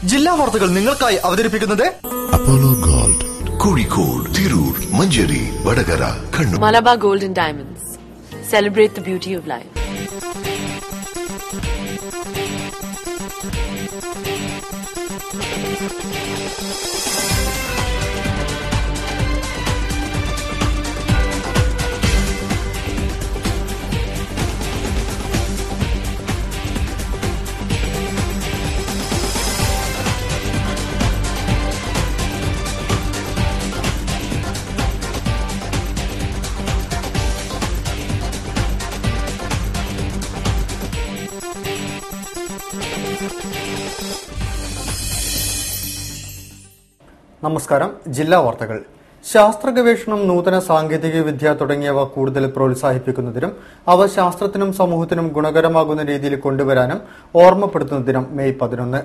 ജില്ലാ വാർത്തകൾ നിങ്ങൾക്കായി അവതരിപ്പിക്കുന്നത് Apollo gold, Kozhikode, Tirur, Manjeri, Vadakara, Kannur. Malabar Gold and Diamonds. Celebrate the beauty of life. നമസ്കാരം. ജില്ലാ വാർത്തകൾ. ശാസ്ത്ര ഗവേഷണം, നൂതന സാങ്കേതിക വിദ്യ തുടങ്ങിയവ കൂടുതൽ പ്രോത്സാഹിപ്പിക്കുന്നതിനും അവ ശാസ്ത്രത്തിനും സമൂഹത്തിനും ഗുണകരമാകുന്ന രീതിയിൽ കൊണ്ടുവരാനും ഓർമ്മപ്പെടുത്തുന്നതിനും മെയ് 11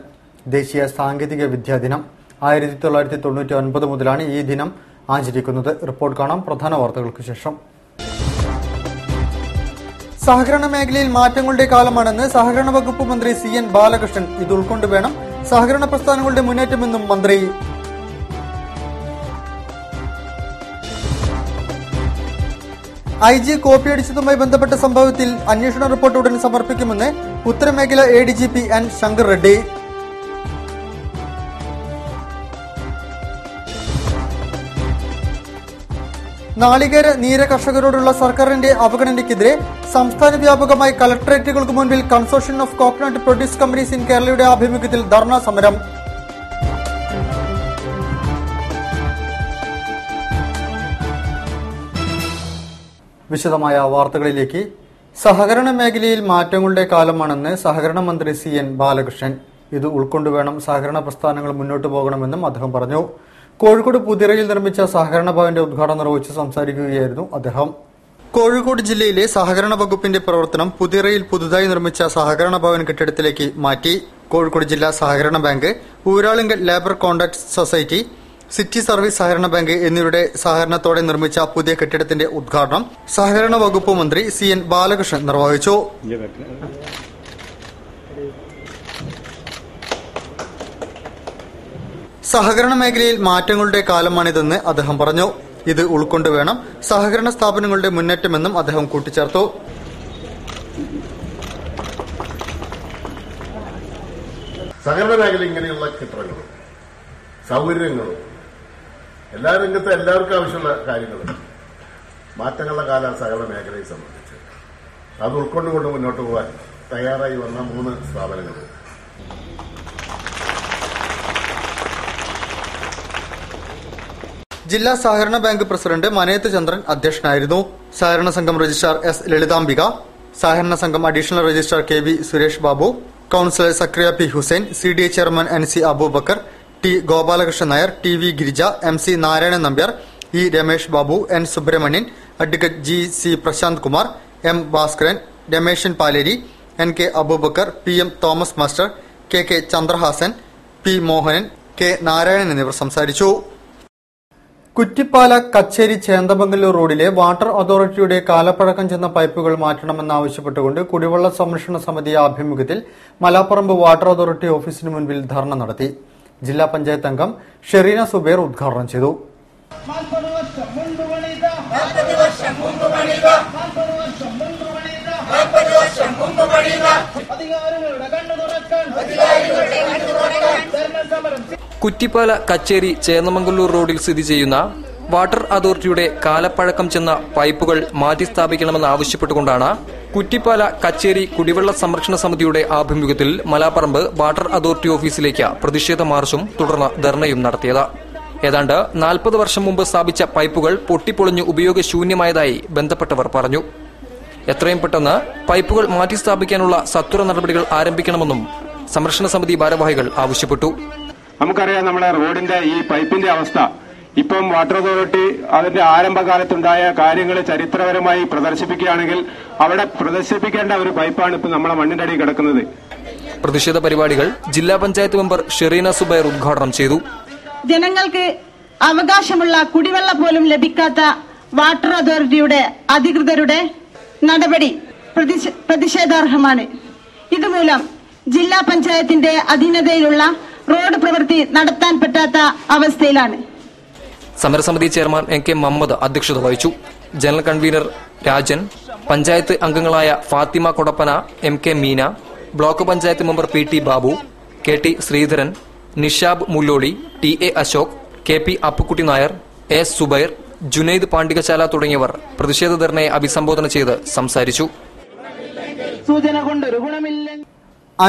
ദേശീയ സാങ്കേതിക വിദ്യാ ദിനം. 1999 മുതലാണ് ഈ ദിനം ആചരിക്കുന്നത്. റിപ്പോർട്ട് കാണാം പ്രധാന വാർത്തകൾക്ക് ശേഷം. സഹകരണ മേഖലയിൽ മാറ്റങ്ങളുടെ കാലമാണെന്ന് സഹകരണ വകുപ്പ് മന്ത്രി CN ബാലകൃഷ്ണൻ. ഇത് ഉൾക്കൊണ്ടുവേണം സഹകരണ പ്രസ്ഥാനങ്ങളുടെ മുന്നേറ്റമെന്നും മന്ത്രി. IG കോപ്പിയടിച്ചതുമായി ബന്ധപ്പെട്ട സംഭവത്തിൽ അന്വേഷണ റിപ്പോർട്ട് ഉടൻ സമർപ്പിക്കുമെന്ന് ഉത്തരമേഖല ADGP N ശങ്കർ റെഡ്ഡി. നാളികേര നീര കർഷകരോടുള്ള സർക്കാരിന്റെ അവഗണനയ്ക്കെതിരെ സംസ്ഥാന വ്യാപകമായി കളക്ടറേറ്റുകൾക്ക് മുൻപിൽ consortium of coconut produce companies in കേരളയുടെ ആഭിമുഖ്യത്തിൽ ധർണാ സമരം. വിശദമായ വാർത്തകളിലേക്ക്. സഹകരണ മേഖലയിൽ മാറ്റങ്ങളുടെ കാലമാണെന്ന് സഹകരണ മന്ത്രി CN ബാലകൃഷ്ണൻ. ഇത് ഉൾക്കൊണ്ടുവേണം സഹകരണ പ്രസ്ഥാനങ്ങൾ മുന്നോട്ടു പോകണമെന്നും അദ്ദേഹം പറഞ്ഞു. കോഴിക്കോട് പുതിയറയിൽ നിർമ്മിച്ച സഹകരണ ഭവന്റെ ഉദ്ഘാടനം നിർവഹിച്ച് സംസാരിക്കുകയായിരുന്നു അദ്ദേഹം. കോഴിക്കോട് ജില്ലയിലെ സഹകരണ വകുപ്പിന്റെ പ്രവർത്തനം പുതിയറയിൽ പുതുതായി നിർമ്മിച്ച സഹകരണ ഭവൻ കെട്ടിടത്തിലേക്ക് മാറ്റി. കോഴിക്കോട് ജില്ലാ സഹകരണ bank, Uralungal labour contract society, city service സഹകരണ ബാങ്ക് എന്നിവരുടെ സഹകരണത്തോടെ നിർമ്മിച്ച പുതിയ കെട്ടിടത്തിന്റെ ഉദ്ഘാടനം സഹകരണ വകുപ്പ് മന്ത്രി CN ബാലകൃഷ്ണൻ നിർവഹിച്ചു. സഹകരണ മേഖലയിൽ മാറ്റങ്ങളുടെ കാലമാണിതെന്ന് അദ്ദേഹം പറഞ്ഞു. ഇത് ഉൾക്കൊണ്ടുവേണം സഹകരണ സ്ഥാപനങ്ങളുടെ മുന്നേറ്റമെന്നും അദ്ദേഹം കൂട്ടിച്ചേർത്തു. സഹകരണ മേഖല ഇങ്ങനെയുള്ള കെട്ടിടങ്ങളും സൗകര്യങ്ങളും എല്ലാ രംഗത്തും എല്ലാവർക്കും ആവശ്യമുള്ള കാര്യങ്ങളും മാറ്റങ്ങളുടെ കാലം സഹകരണ മേഖലയെ സംബന്ധിച്ച് അത് ഉൾക്കൊണ്ടുകൊണ്ട് മുന്നോട്ട് പോകാൻ തയ്യാറായി വന്ന 3 സ്ഥാപനങ്ങൾ. ജില്ലാ സഹകരണ ബാങ്ക് പ്രസിഡന്റ് മനേത്ത് ചന്ദ്രൻ അധ്യക്ഷനായിരുന്നു. സഹകരണ സംഘം രജിസ്ട്രാർ S ലളിതാംബിക, സഹകരണ സംഘം additional registrar KV Suresh Babu, councillor Zakariya P Hussain, CDA chairman NC Aboobacker, T Gopalakrishnan Nair, TV Girija, MC Narayanan Nambiar, E Ramesh Babu, N Subrahmanian, advocate GC Prasanth Kumar, M Bhaskaran, Rameshan Paleri, NK Aboobacker, PM Thomas master, KK Chandrahasan, P Mohanan, K Narayanan എന്നിവർ സംസാരിച്ചു. കുറ്റിപ്പാല കച്ചേരി ചേന്ദമംഗല്ലൂർ റോഡിലെ വാട്ടർ അതോറിറ്റിയുടെ കാലപ്പഴക്കം ചെന്ന പൈപ്പുകൾ മാറ്റണമെന്നാവശ്യപ്പെട്ടുകൊണ്ട് കുടിവെള്ള സംരക്ഷണ സമിതി ആഭിമുഖ്യത്തിൽ മലാപ്പറമ്പ് വാട്ടർ അതോറിറ്റി ഓഫീസിന് മുൻപിൽ ധർണ നടത്തി. ജില്ലാ പഞ്ചായത്ത് അംഗം ഷെറീന സുബൈർ ഉദ്ഘാടനം ചെയ്തു. കുറ്റിപ്പാല കച്ചേരി ചേന്നമംഗല്ലൂർ റോഡിൽ സ്ഥിതി ചെയ്യുന്ന വാട്ടർ അതോറിറ്റിയുടെ കാലപ്പഴക്കം ചെന്ന പൈപ്പുകൾ മാറ്റിസ്ഥാപിക്കണമെന്ന് ആവശ്യപ്പെട്ടുകൊണ്ടാണ് കുറ്റിപ്പാല കച്ചേരി കുടിവെള്ള സംരക്ഷണ സമിതിയുടെ ആഭിമുഖ്യത്തിൽ മലാപ്പറമ്പ് വാട്ടർ അതോറിറ്റി ഓഫീസിലേക്ക് പ്രതിഷേധ മാർച്ചും തുടർന്ന് ധർണയും നടത്തിയത്. ഏതാണ്ട് 40 വർഷം മുമ്പ് സ്ഥാപിച്ച പൈപ്പുകൾ പൊട്ടിപ്പൊളിഞ്ഞ് ഉപയോഗശൂന്യമായതായി ബന്ധപ്പെട്ടവർ പറഞ്ഞു. എത്രയും പെട്ടെന്ന് പൈപ്പുകൾ മാറ്റിസ്ഥാപിക്കാനുള്ള സത്വര നടപടികൾ ആരംഭിക്കണമെന്നും സംരക്ഷണ സമിതി ഭാരവാഹികൾ ആവശ്യപ്പെട്ടു. നമുക്കറിയാം, നമ്മുടെ റോഡിന്റെ ഈ പൈപ്പിന്റെ അവസ്ഥ. ഇപ്പം വാട്ടർ അതോറിറ്റി അതിന്റെ ആരംഭകാലത്തുണ്ടായ കാര്യങ്ങൾ ചരിത്രപരമായി പ്രദർശിപ്പിക്കുകയാണെങ്കിൽ അവിടെ പ്രദർശിപ്പിക്കേണ്ട ഒരു പൈപ്പാണ് ഇപ്പം നമ്മളെ മണ്ണിന്റെ അടിയിൽ കിടക്കുന്നത്. പ്രതിഷേധ പരിപാടികൾ ജില്ലാ പഞ്ചായത്ത് മെമ്പർ ഷെറീന സുബൈർ ഉദ്ഘാടനം ചെയ്തു. ജനങ്ങൾക്ക് അവകാശമുള്ള കുടിവെള്ളം പോലും ലഭിക്കാത്ത വാട്ടർ അതോറിറ്റിയുടെ അധികൃതരുടെ നടപടി പ്രതിഷേധാർഹമാണ്. ഇതുമൂലം ജില്ലാ പഞ്ചായത്തിന്റെ അധീനതയിലുള്ള റോഡ് പ്രവൃത്തി നടത്താൻ പറ്റാത്ത അവസ്ഥയിലാണ്. സമരസമിതി ചെയർമാൻ NK മുഹമ്മദ് അധ്യക്ഷത വഹിച്ചു. ജനറൽ കൺവീനർ രാജൻ, പഞ്ചായത്ത് അംഗങ്ങളായ Fathima Kodappana, MK Meena, block panchayat member PT Babu, KT Sreedharan, Nishab Mulloli, TA Ashok, KP Appukutty Nair, S Subair, Junaid Pandikasala തുടങ്ങിയവർ പ്രതിഷേധ ധർണയെ അഭിസംബോധന ചെയ്ത് സംസാരിച്ചു.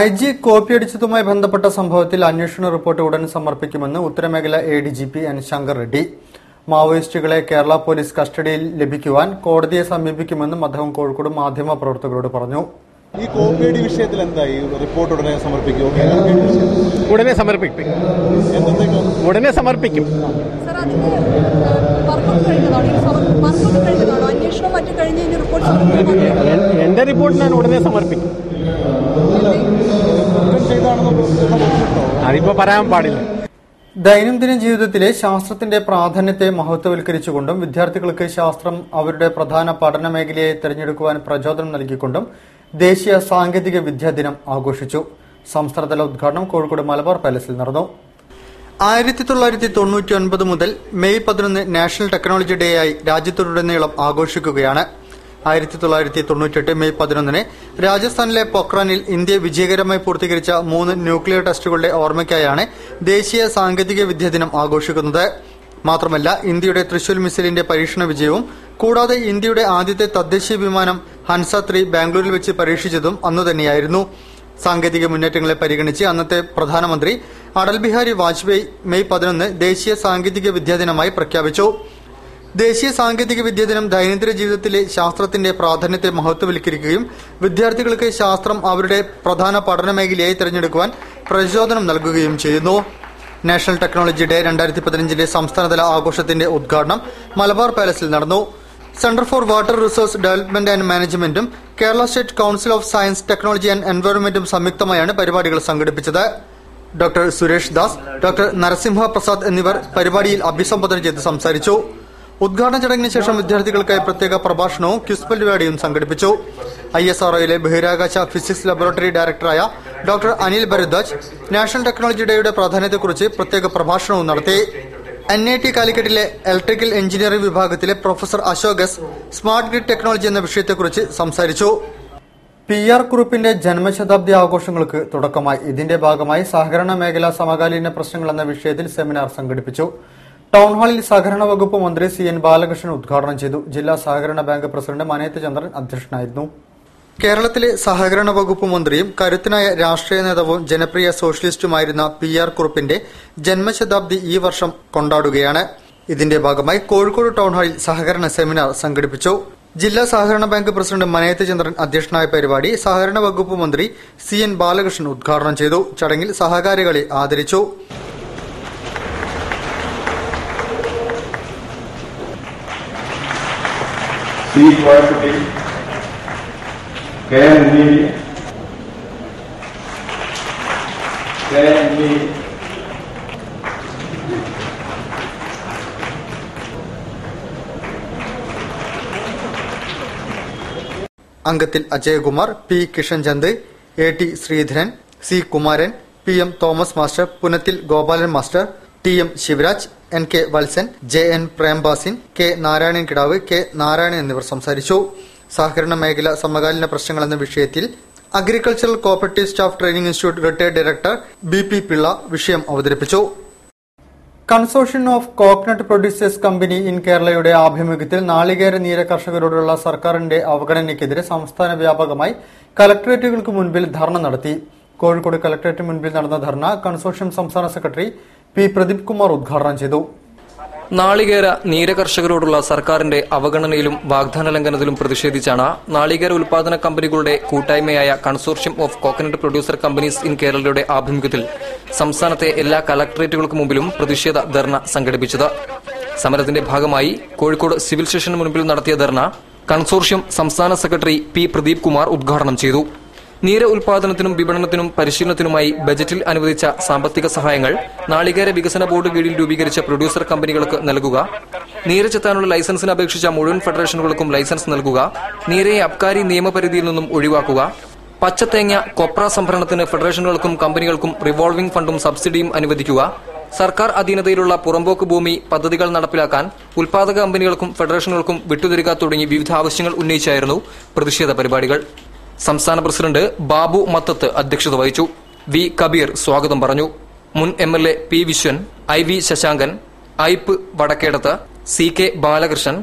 IG കോപ്പിയടിച്ചതുമായി ബന്ധപ്പെട്ട സംഭവത്തിൽ അന്വേഷണ റിപ്പോർട്ട് ഉടൻ സമർപ്പിക്കുമെന്ന് ഉത്തരമേഖല ADGP N ശങ്കർ റെഡ്ഡി. മാവോയിസ്റ്റുകളെ കേരള പോലീസ് കസ്റ്റഡിയിൽ ലഭിക്കുവാൻ കോടതിയെ സമീപിക്കുമെന്നും അദ്ദേഹം കോഴിക്കോട് മാധ്യമപ്രവർത്തകരോട് പറഞ്ഞു. ഈ കോപ്പിയടി വിഷയത്തിൽ എന്തായി? റിപ്പോർട്ട് ഉടനെ സമർപ്പിക്കുമോ? ഉടനെ സമർപ്പിക്കും. ഉടനെ സമർപ്പിക്കും. എന്റെ റിപ്പോർട്ട് ഞാൻ ഉടനെ സമർപ്പിക്കും. അതിപ്പോ പറയാൻ പാടില്ല. ദൈനംദിന ജീവിതത്തിലെ ശാസ്ത്രത്തിന്റെ പ്രാധാന്യത്തെ മഹത്വവൽക്കരിച്ചുകൊണ്ടും വിദ്യാർത്ഥികൾക്ക് ശാസ്ത്രം അവരുടെ പ്രധാന പഠന മേഖലയെ തെരഞ്ഞെടുക്കുവാൻ പ്രചോദനം നൽകിക്കൊണ്ടും ദേശീയ സാങ്കേതിക വിദ്യാ ദിനം ആഘോഷിച്ചു. സംസ്ഥാനതല ഉദ്ഘാടനം കോഴിക്കോട് മലബാർ പാലസിൽ നടന്നു. 1999 മുതൽ മെയ് 11 നാഷണൽ ടെക്നോളജി ഡേ ആയി രാജ്യത്തുടനീളം ആഘോഷിക്കുകയാണ്. 1998 മെയ് 11 രാജസ്ഥാനിലെ പൊക്രാനിൽ ഇന്ത്യ വിജയകരമായി പൂർത്തീകരിച്ച 3 ന്യൂക്ലിയർ ടെസ്റ്റുകളുടെ ഓർമ്മയ്ക്കായാണ് ദേശീയ സാങ്കേതിക വിദ്യാ ദിനം ആഘോഷിക്കുന്നത്. മാത്രമല്ല, ഇന്ത്യയുടെ തൃശൂൽ മിസൈലിന്റെ പരീക്ഷണ വിജയവും കൂടാതെ ഇന്ത്യയുടെ ആദ്യത്തെ തദ്ദേശീയ വിമാനം ഹൻസ 3 ബാംഗ്ലൂരിൽ വെച്ച് പരീക്ഷിച്ചതും അന്നുതന്നെയായിരുന്നു. സാങ്കേതിക മുന്നേറ്റങ്ങളെ പരിഗണിച്ച് അന്നത്തെ പ്രധാനമന്ത്രി അടൽ ബിഹാരി വാജ്പേയി മെയ് 11 ദേശീയ സാങ്കേതിക വിദ്യാ ദിനമായി പ്രഖ്യാപിച്ചു. ദേശീയ സാങ്കേതിക വിദ്യാ ദിനം ദൈനംദിന ജീവിതത്തിലെ ശാസ്ത്രത്തിന്റെ പ്രാധാന്യത്തെ മഹത്വവൽക്കരിക്കുകയും വിദ്യാർത്ഥികൾക്ക് ശാസ്ത്രം അവരുടെ പ്രധാന പഠന മേഖലയായി തിരഞ്ഞെടുക്കുവാൻ പ്രചോദനം നൽകുകയും ചെയ്യുന്നു. നാഷണൽ ടെക്നോളജി ഡേ 2015 സംസ്ഥാനതല ആഘോഷത്തിന്റെ ഉദ്ഘാടനം മലബാർ പാലസിൽ നടന്നു. Centre for water resource development and മാനേജ്മെന്റും Kerala state council of science, technology and എൻവയോൺമെന്റും സംയുക്തമായാണ് പരിപാടികൾ സംഘടിപ്പിച്ചത്. ഡോക്ടർ സുരേഷ് ദാസ്, ഡോക്ടർ നരസിംഹ പ്രസാദ് എന്നിവർ പരിപാടിയിൽ അഭിസംബോധന ചെയ്ത് സംസാരിച്ചു. ഉദ്ഘാടന ചടങ്ങിന് ശേഷം വിദ്യാർത്ഥികൾക്കായി പ്രത്യേക പ്രഭാഷണവും ക്വിസ് പരിപാടിയും സംഘടിപ്പിച്ചു. ISROയിലെ ബഹിരാകാശ ഫിസിക്സ് ലബോറട്ടറി ഡയറക്ടറായ doctor Anil Bharadwaj national technology ഡേയുടെ പ്രാധാന്യത്തെക്കുറിച്ച് പ്രത്യേക പ്രഭാഷണവും നടത്തി. NIT കാലിക്കറ്റിലെ ഇലക്ട്രിക്കൽ എഞ്ചിനീയറിംഗ് വിഭാഗത്തിലെ professor Ashok S smart grid technology എന്ന വിഷയത്തെക്കുറിച്ച് സംസാരിച്ചു. PR കുറുപ്പിന്റെ ജന്മശതാബ്ദി ആഘോഷങ്ങൾക്ക് തുടക്കമായി. ഇതിന്റെ ഭാഗമായി സഹകരണ മേഖലാ സമകാലീന പ്രശ്നങ്ങൾ എന്ന വിഷയത്തിൽ സെമിനാർ സംഘടിപ്പിച്ചു. ടൌൺഹാളിൽ സഹകരണ വകുപ്പ് മന്ത്രി CN ബാലകൃഷ്ണൻ ഉദ്ഘാടനം ചെയ്തു. ജില്ലാ സഹകരണ ബാങ്ക് പ്രസിഡന്റ് മനേത്ത് ചന്ദ്രൻ അധ്യക്ഷനായിരുന്നു. കേരളത്തിലെ സഹകരണ വകുപ്പ് മന്ത്രിയും കരുത്തനായ രാഷ്ട്രീയ നേതാവും ജനപ്രിയ സോഷ്യലിസ്റ്റുമായിരുന്ന PR കുറുപ്പിന്റെ ജന്മശതാബ്ദി ഈ വർഷം കൊണ്ടാടുകയാണ്. ഇതിന്റെ ഭാഗമായി കോഴിക്കോട് ടൌൺഹാളിൽ സഹകരണ സെമിനാർ സംഘടിപ്പിച്ചു. ജില്ലാ സഹകരണ ബാങ്ക് പ്രസിഡന്റ് മനേത്ത് ചന്ദ്രൻ അധ്യക്ഷനായ പരിപാടി സഹകരണ വകുപ്പ് മന്ത്രി CN ബാലകൃഷ്ണൻ ഉദ്ഘാടനം ചെയ്തു. ചടങ്ങിൽ സഹകാരികളെ ആദരിച്ചു. അംഗത്തിൽ Ajayakumar, P Kishanchand, AT Sreedharan, C Kumaran, PM Thomas master, Punathil Gopalan master, TM Sivaraj, NK Valsan, JN Prembasin, K Narayanan Kidavu, K Narayanan എന്നിവർ സംസാരിച്ചു. സഹകരണ മേഖല സമകാലീന പ്രശ്നങ്ങൾ എന്ന വിഷയത്തിൽ agricultural cooperative staff training institute retired director BP Pillai വിഷയം അവതരിപ്പിച്ചു. Consortium of coconut producers company in കേരളയുടെ ആഭിമുഖ്യത്തിൽ നാളികേര നീര കർഷകരോടുള്ള സർക്കാരിന്റെ അവഗണനയ്ക്കെതിരെ സംസ്ഥാന വ്യാപകമായി കലക്ടറേറ്റുകൾക്ക് മുൻപിൽ ധർണ നടത്തി. കോഴിക്കോട് കലക്ടറേറ്റിന് മുൻപിൽ നടന്ന ധർണ കൺസോർഷ്യം സംസ്ഥാന സെക്രട്ടറി P പ്രദീപ് കുമാർ ഉദ്ഘാടനം ചെയ്തു. നാളികേര നീര കർഷകരോടുള്ള സർക്കാരിന്റെ അവഗണനയിലും വാഗ്ദാന ലംഘനത്തിലും പ്രതിഷേധിച്ചാണ് നാളികേര ഉൽപാദന കമ്പനികളുടെ കൂട്ടായ്മയായ consortium of coconut producer companies in കേരളയുടെ ആഭിമുഖ്യത്തിൽ സംസ്ഥാനത്തെ എല്ലാ കലക്ടറേറ്റുകൾക്ക് മുമ്പിലും പ്രതിഷേധ ധർണ സംഘടിപ്പിച്ചത്. സമരത്തിന്റെ ഭാഗമായി കോഴിക്കോട് സിവിൽ സ്റ്റേഷന് മുൻപിൽ നടത്തിയ ധർണ കൺസോർഷ്യം സംസ്ഥാന സെക്രട്ടറി P പ്രദീപ് കുമാർ ഉദ്ഘാടനം ചെയ്തു. നീര ഉൽപാദനത്തിനും വിപണനത്തിനും പരിശീലനത്തിനുമായി ബജറ്റിൽ അനുവദിച്ച സാമ്പത്തിക സഹായങ്ങൾ നാളികേര വികസന ബോർഡ് കീഴിൽ രൂപീകരിച്ച പ്രൊഡ്യൂസർ കമ്പനികൾക്ക് നൽകുക, നീര ചെത്താനുള്ള ലൈസൻസിന് അപേക്ഷിച്ച മുഴുവൻ ഫെഡറേഷനുകൾക്കും ലൈസൻസ് നൽകുക, നീരയെ അബ്കാരി നിയമപരിധിയിൽ നിന്നും ഒഴിവാക്കുക, പച്ചത്തേങ്ങ, കൊപ്ര സംഭരണത്തിന് ഫെഡറേഷനുകൾക്കും കമ്പനികൾക്കും റിവോൾവിംഗ് ഫണ്ടും സബ്സിഡിയും അനുവദിക്കുക, സർക്കാർ അധീനതയിലുള്ള പുറമ്പോക്ക് ഭൂമി പദ്ധതികൾ നടപ്പിലാക്കാൻ ഉൽപാദക കമ്പനികൾക്കും ഫെഡറേഷനുകൾക്കും വിട്ടുതരിക തുടങ്ങി വിവിധ ആവശ്യങ്ങൾ ഉന്നയിച്ചായിരുന്നു പ്രതിഷേധ പരിപാടികൾ. സംസ്ഥാന പ്രസിഡന്റ് ബാബു മത്തത്ത് അധ്യക്ഷത വഹിച്ചു. വി കബീർ സ്വാഗതം പറഞ്ഞു. മുൻ MLA P Viswan, IV Sasankan, Aipe Vadakkedath, CK Balakrishnan,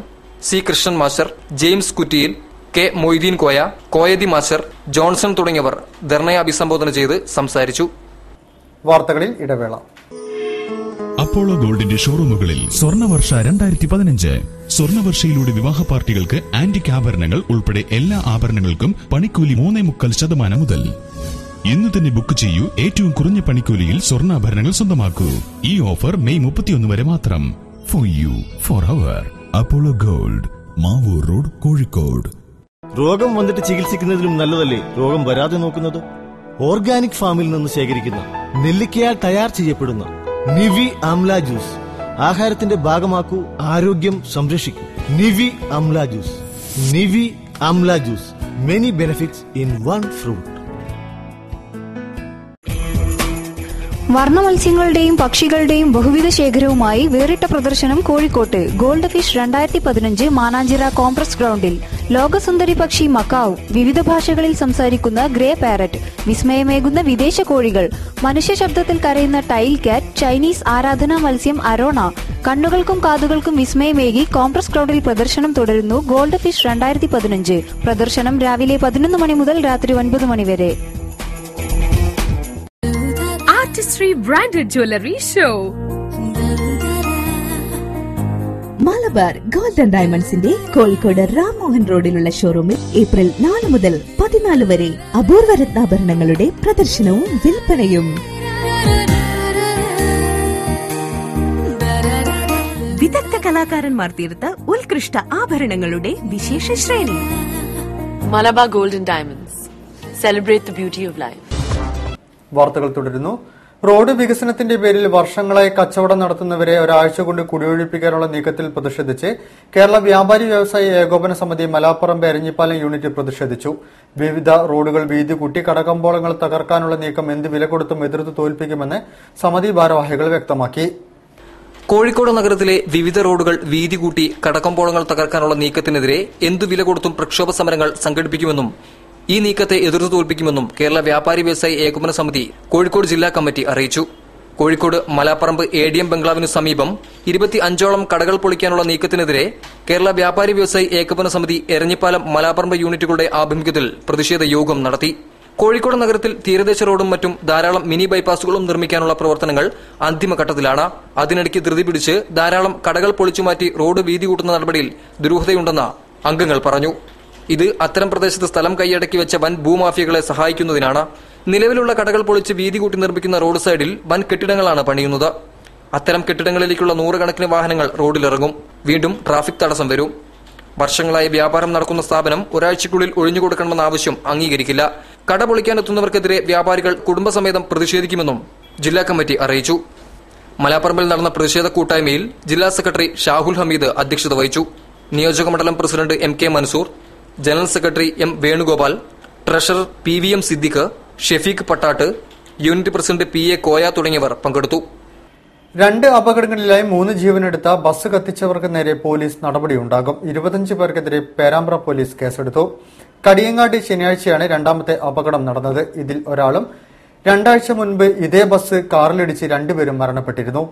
C Krishnan master, James Kuttiyil, K Moideen Koya, Koyathi master, Johnson തുടങ്ങിയവർ ധർണയെ അഭിസംബോധന ചെയ്ത് സംസാരിച്ചു. വാർത്തകളിൽ ഇടവേള. അപ്പോളോ ഗോൾഡിന്റെ ഷോറൂമുകളിൽ സ്വർണ്ണവർഷ 2015. സ്വർണ്ണവർഷയിലൂടെ വിവാഹ പാർട്ടികൾക്ക് ആന്റിക് ആഭരണങ്ങൾ ഉൾപ്പെടെ എല്ലാ ആഭരണങ്ങൾക്കും പണിക്കൂലി 3.25% മുതൽ. ഇന്ന് തന്നെ ബുക്ക് ചെയ്യൂ. ഏറ്റവും കുറഞ്ഞ പണിക്കൂലിയിൽ സ്വർണ്ണാഭരണങ്ങൾ സ്വന്തമാക്കൂ. ഈ ഓഫർ മെയ് 31 വരെ മാത്രം. For you, for our. Apollo Gold, Mavoor road, Kozhikode. രോഗം വന്നിട്ട് ചികിത്സിക്കുന്നതിലും നല്ലതല്ലേ രോഗം വരാതെ നോക്കുന്നത്? ഓർഗാനിക് ഫാമിൽ നിന്ന് ശേഖരിക്കുന്ന നെല്ലിക്കയാൽ തയ്യാർ ചെയ്യപ്പെടുന്ന നിവി ആംല ജ്യൂസ് ആഹാരത്തിന്റെ ഭാഗമാക്കൂ. ആരോഗ്യം സംരക്ഷിക്കൂ. Nivi amla juice. Nivi amla juice. Many benefits in one fruit. വർണ്ണമത്സ്യങ്ങളുടെയും പക്ഷികളുടെയും ബഹുവിധ ശേഖരവുമായി വേറിട്ട പ്രദർശനം കോഴിക്കോട്ട്. ഗോൾഡ് ഫിഷ് 2015 മാനാഞ്ചിറ കോംപ്ലക്സ് ഗ്രൗണ്ടിൽ. ലോകസുന്ദരി പക്ഷി മക്കാവ്, വിവിധ ഭാഷകളിൽ സംസാരിക്കുന്ന ഗ്രേ പാരറ്റ്, വിസ്മയമേകുന്ന വിദേശ കോഴികൾ, മനുഷ്യ ശബ്ദത്തിൽ കരയുന്ന ടൈൽ കാറ്റ്, ചൈനീസ് ആരാധനാ മത്സ്യം അരോണ. കണ്ണുകൾക്കും കാതുകൾക്കും വിസ്മയമേകി കോംപ്ലക്സ് ഗ്രൗണ്ടിൽ പ്രദർശനം തുടരുന്നു. Gold fish 2015. പ്രദർശനം രാവിലെ 11 മണി മുതൽ രാത്രി 9 മണി വരെ. Artistry Branded Jewelry Show. Malabar gold and ഡയമണ്ട്സിന്റെ കോഴിക്കോട് രാംമോഹൻ റോഡിലുള്ള ഷോറൂമിൽ ഏപ്രിൽ 4 മുതൽ 14 വരെ അപൂർവ രത്നാഭരണങ്ങളുടെ പ്രദർശനവും വിൽപ്പനയും. വിദഗ്ധ കലാകാരന്മാർ തീർത്ത ഉത്കൃഷ്ട ആഭരണങ്ങളുടെ വിശേഷ ശ്രേണി. Malabar Gold and Diamonds. Celebrate the beauty of life. വാർത്തകൾ തുടരുന്നു. റോഡ് വികസനത്തിന്റെ പേരിൽ വർഷങ്ങളായി കച്ചവടം നടത്തുന്നവരെ ഒരാഴ്ച കൊണ്ട് കുടിയൊഴിപ്പിക്കാനുള്ള നീക്കത്തിൽ പ്രതിഷേധിച്ച് കേരള വ്യാപാരി വ്യവസായി ഏകോപന സമിതി മലാപ്പറമ്പ് എരഞ്ഞിപ്പാലം യൂണിറ്റ് പ്രതിഷേധിച്ചു. വിവിധ റോഡുകൾ വീതി കൂട്ടി കടകമ്പോളങ്ങൾ തകർക്കാനുള്ള നീക്കം എന്ത് വില കൊടുത്തും എതിർത്ത് തോൽപ്പിക്കുമെന്ന് സമിതി ഭാരവാഹികൾ വ്യക്തമാക്കി. കോഴിക്കോട് നഗരത്തിലെ വിവിധ റോഡുകൾ വീതി കൂട്ടി കടകമ്പോളങ്ങൾ തകർക്കാനുള്ള നീക്കത്തിനെതിരെ എന്തു വില കൊടുത്തും പ്രക്ഷോഭ സമരങ്ങൾ സംഘടിപ്പിക്കുമെന്നും ഈ നീക്കത്തെ എതിർത്തു തോൽപ്പിക്കുമെന്നും കേരള വ്യാപാരി വ്യവസായി ഏകോപന സമിതി കോഴിക്കോട് ജില്ലാ കമ്മിറ്റി അറിയിച്ചു. കോഴിക്കോട് മലാപ്പറമ്പ് ADM ബംഗ്ലാവിനു സമീപം 25ഓളം കടകൾ പൊളിക്കാനുള്ള നീക്കത്തിനെതിരെ കേരള വ്യാപാരി വ്യവസായി ഏകോപന സമിതി എരഞ്ഞിപ്പാലം മലാപ്പറമ്പ് യൂണിറ്റുകളുടെ ആഭിമുഖ്യത്തിൽ പ്രതിഷേധ യോഗം നടത്തി. കോഴിക്കോട് നഗരത്തിൽ തീരദേശ റോഡും മറ്റും ധാരാളം മിനി ബൈപ്പാസുകളും നിർമ്മിക്കാനുള്ള പ്രവർത്തനങ്ങൾ അന്തിമഘട്ടത്തിലാണ്. അതിനിടയ്ക്ക് ധൃതി പിടിച്ച് ധാരാളം കടകൾ പൊളിച്ചുമാറ്റി റോഡ് വീതി കൂട്ടുന്ന നടപടിയിൽ ദുരൂഹതയുണ്ടെന്ന് അംഗങ്ങൾ പറഞ്ഞു. ഇത് അത്തരം പ്രദേശത്ത് സ്ഥലം കൈയടക്കി വെച്ച വൻ ഭൂമാഫിയകളെ സഹായിക്കുന്നതിനാണ്. നിലവിലുള്ള കടകൾ പൊളിച്ച് വീതി കൂട്ടി നിർമ്മിക്കുന്ന റോഡ് സൈഡിൽ വൻ കെട്ടിടങ്ങളാണ് പണിയുന്നത്. അത്തരം കെട്ടിടങ്ങളിലേക്കുള്ള 100 കണക്കിന് വാഹനങ്ങൾ റോഡിലിറങ്ങും. വീണ്ടും ട്രാഫിക് തടസ്സം വരും. വർഷങ്ങളായി വ്യാപാരം നടക്കുന്ന സ്ഥാപനം ഒരാഴ്ചയ്ക്കുള്ളിൽ ഒഴിഞ്ഞുകൊടുക്കണമെന്ന ആവശ്യം അംഗീകരിക്കില്ല. കട പൊളിക്കാനെത്തുന്നവർക്കെതിരെ വ്യാപാരികൾ കുടുംബസമേതം പ്രതിഷേധിക്കുമെന്നും ജില്ലാ കമ്മിറ്റി അറിയിച്ചു. മലാപ്പറമ്പിൽ നടന്ന പ്രതിഷേധ കൂട്ടായ്മയിൽ ജില്ലാ സെക്രട്ടറി ഷാഹുൽ ഹമീദ് അധ്യക്ഷത വഹിച്ചു. നിയോജക മണ്ഡലം president MK Mansoor, general secretary M Venugopal, treasurer PVM Siddique, Shefeeq Pattatt, unit president PA Koya തുടങ്ങിയവർ പങ്കെടുത്തു. 2 അപകടങ്ങളിലായി 3 ജീവനെടുത്ത ബസ് കത്തിച്ചവർക്ക് നേരെ പോലീസ് നടപടിയുണ്ടാകും. 25 പേർക്കെതിരെ പേരാമ്പ്ര പോലീസ് കേസെടുത്തു. കടിയങ്ങാട് ശനിയാഴ്ചയാണ് രണ്ടാമത്തെ അപകടം നടന്നത്. ഇതിൽ ഒരാളും 2 ആഴ്ച മുൻപ് ഇതേ ബസ് കാറിലിടിച്ച് 2 പേരും മരണപ്പെട്ടിരുന്നു.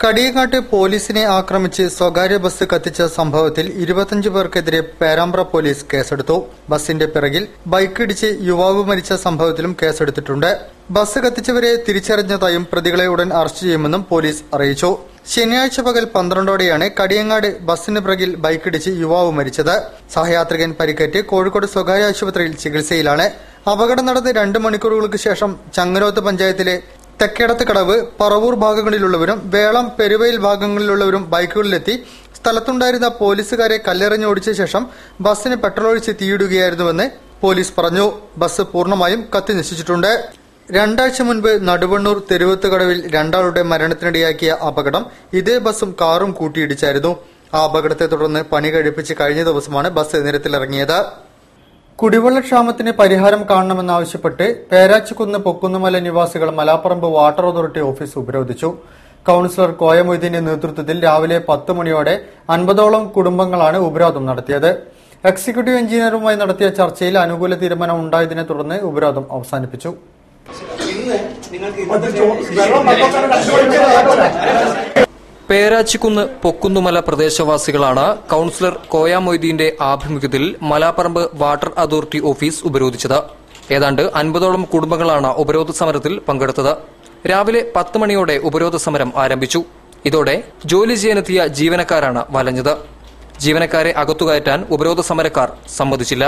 കടിയങ്ങാട്ട് പോലീസിനെ ആക്രമിച്ച് സ്വകാര്യ ബസ് കത്തിച്ച സംഭവത്തിൽ 25 പേർക്കെതിരെ പേരാമ്പ്ര പോലീസ് കേസെടുത്തു. ബസിന്റെ പിറകിൽ ബൈക്കിടിച്ച് യുവാവ് മരിച്ച സംഭവത്തിലും കേസെടുത്തിട്ടുണ്ട്. ബസ് കത്തിച്ചവരെ തിരിച്ചറിഞ്ഞതായും പ്രതികളെ ഉടൻ അറസ്റ്റ് ചെയ്യുമെന്നും പോലീസ് അറിയിച്ചു. ശനിയാഴ്ച പകൽ 12ഓടെയാണ് കടിയങ്ങാട് ബസിന് പിറകിൽ ബൈക്കിടിച്ച് യുവാവ് മരിച്ചത്. സഹയാത്രികൻ പരിക്കേറ്റ് കോഴിക്കോട് സ്വകാര്യ ആശുപത്രിയിൽ ചികിത്സയിലാണ്. അപകടം നടന്ന് 2 മണിക്കൂറുകൾക്ക് ശേഷം ചങ്ങരോത്ത് പഞ്ചായത്തിലെ തെക്കേടത്ത് കടവ്, പറവൂർ ഭാഗങ്ങളിലുള്ളവരും വേളം, പെരുവയിൽ ഭാഗങ്ങളിലുള്ളവരും ബൈക്കുകളിലെത്തി സ്ഥലത്തുണ്ടായിരുന്ന പോലീസുകാരെ കല്ലെറിഞ്ഞോടിച്ച ശേഷം ബസ്സിന് പെട്രോൾ ഒഴിച്ച് തീയിടുകയായിരുന്നുവെന്ന് പോലീസ് പറഞ്ഞു. ബസ് പൂർണ്ണമായും കത്തി നശിച്ചിട്ടുണ്ട്. 2 ആഴ്ച മുൻപ് നടുവണ്ണൂർ തെരുവത്തുകടവിൽ 2 ആളുടെ മരണത്തിനിടയാക്കിയ അപകടം ഇതേ ബസും കാറും കൂട്ടിയിടിച്ചായിരുന്നു. ആ അപകടത്തെ തുടർന്ന് പണി കഴിപ്പിച്ച് കഴിഞ്ഞ ദിവസമാണ് ബസ് നിരത്തിലിറങ്ങിയത്. കുടിവെള്ളക്ഷാമത്തിന് പരിഹാരം കാണണമെന്നാവശ്യപ്പെട്ട് പേരാച്ചിക്കുന്ന് പൊക്കുന്നുമല നിവാസികൾ മലാപ്പറമ്പ് വാട്ടർ അതോറിറ്റി ഓഫീസ് ഉപരോധിച്ചു. കൌൺസിലർ കോയ മൊയ്തീന്റെ നേതൃത്വത്തിൽ രാവിലെ 10 മണിയോടെ 50ഓളം കുടുംബങ്ങളാണ് ഉപരോധം നടത്തിയത്. എക്സിക്യൂട്ടീവ് എഞ്ചിനീയറുമായി നടത്തിയ ചർച്ചയിൽ അനുകൂല തീരുമാനം ഉണ്ടായതിനെ തുടർന്ന് ഉപരോധം അവസാനിപ്പിച്ചു. പേരാച്ചിക്കുന്ന് പൊക്കുന്നുമല പ്രദേശവാസികളാണ് കൌൺസിലർ കോയ മൊയ്തീന്റെ ആഭിമുഖ്യത്തിൽ മലാപ്പറമ്പ് വാട്ടർ അതോറിറ്റി ഓഫീസ് ഉപരോധിച്ചത്. ഏതാണ്ട് 50ഓളം കുടുംബങ്ങളാണ് ഉപരോധ സമരത്തിൽ പങ്കെടുത്തത്. രാവിലെ 10 മണിയോടെ ഉപരോധ സമരം ആരംഭിച്ചു. ഇതോടെ ജോലി ചെയ്യാനെത്തിയ ജീവനക്കാരാണ് വലഞ്ഞത്. ജീവനക്കാരെ അകത്തുകയറ്റാൻ ഉപരോധ സമരക്കാർ സമ്മതിച്ചില്ല.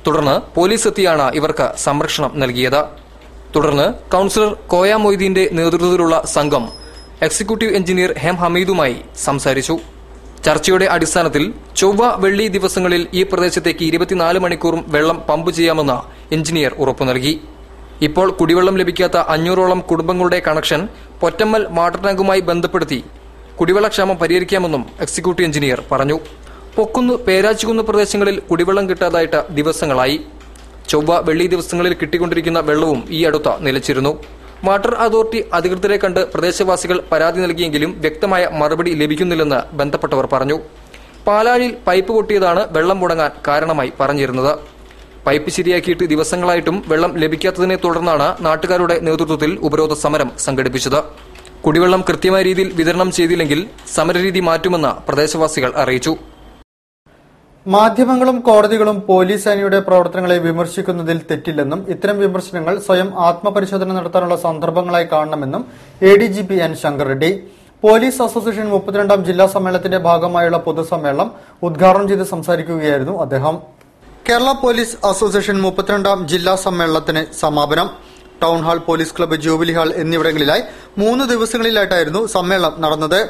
തുടർന്ന് പോലീസ് എത്തിയാണ് ഇവർക്ക് സംരക്ഷണം നൽകിയത്. തുടർന്ന് കൌൺസിലർ കോയ മൊയ്തീന്റെ നേതൃത്വത്തിലുള്ള സംഘം എക്സിക്യൂട്ടീവ് എഞ്ചിനീയർ ഹെം ഹമീദുമായി സംസാരിച്ചു. ചർച്ചയുടെ അടിസ്ഥാനത്തിൽ ചൊവ്വ വെള്ളി ദിവസങ്ങളിൽ ഈ പ്രദേശത്തേക്ക് 24 മണിക്കൂറും വെള്ളം പമ്പ് ചെയ്യാമെന്ന് എഞ്ചിനീയർ ഉറപ്പു നൽകി. ഇപ്പോൾ കുടിവെള്ളം ലഭിക്കാത്ത 500ഓളം കുടുംബങ്ങളുടെ കണക്ഷൻ പൊറ്റമ്മൽ വാട്ടർ ടാങ്കുമായി ബന്ധപ്പെടുത്തി കുടിവെള്ളക്ഷാമം പരിഹരിക്കാമെന്നും എക്സിക്യൂട്ടീവ് എഞ്ചിനീയർ പറഞ്ഞു. പൊക്കുന്ന് പേരാച്ചിക്കുന്ന് പ്രദേശങ്ങളിൽ കുടിവെള്ളം കിട്ടാതായിട്ട് ദിവസങ്ങളായി. ചൊവ്വ വെള്ളി ദിവസങ്ങളിൽ കിട്ടിക്കൊണ്ടിരിക്കുന്ന വെള്ളവും ഈ അടുത്ത് നിലച്ചിരുന്നു. വാട്ടർ അതോറിറ്റി അധികൃതരെ കണ്ട് പ്രദേശവാസികൾ പരാതി നൽകിയെങ്കിലും വ്യക്തമായ മറുപടി ലഭിക്കുന്നില്ലെന്ന് ബന്ധപ്പെട്ടവർ പറഞ്ഞു. പാലാഴിൽ പൈപ്പ് പൊട്ടിയതാണ് വെള്ളം മുടങ്ങാൻ കാരണമായി പറഞ്ഞിരുന്നത്. പൈപ്പ് ശരിയാക്കിയിട്ട് ദിവസങ്ങളായിട്ടും വെള്ളം ലഭിക്കാത്തതിനെ തുടർന്നാണ് നാട്ടുകാരുടെ നേതൃത്വത്തിൽ ഉപരോധ സമരം സംഘടിപ്പിച്ചത്. കുടിവെള്ളം കൃത്യമായ രീതിയിൽ വിതരണം ചെയ്തില്ലെങ്കിൽ സമരരീതി മാറ്റുമെന്ന് പ്രദേശവാസികൾ അറിയിച്ചു. മാധ്യമങ്ങളും കോടതികളും പോലീസ് സേനയുടെ പ്രവർത്തനങ്ങളെ വിമർശിക്കുന്നതിൽ തെറ്റില്ലെന്നും ഇത്തരം വിമർശനങ്ങൾ സ്വയം ആത്മപരിശോധന നടത്താനുള്ള സന്ദർഭങ്ങളായി കാണണമെന്നും ADGP N. Shankar Reddy police association 32ാം ജില്ലാ സമ്മേളനത്തിന്റെ ഭാഗമായുള്ള പൊതുസമ്മേളനം ഉദ്ഘാടനം ചെയ്ത് സംസാരിക്കുകയായിരുന്നു അദ്ദേഹം. കേരള പോലീസ് അസോസിയേഷൻ 32ാം ജില്ലാ സമ്മേളനത്തിന് സമാപനം. Town hall, police club, jubilee hall എന്നിവിടങ്ങളിലായി 3 ദിവസങ്ങളിലായിട്ടായിരുന്നു സമ്മേളനം നടന്നത്.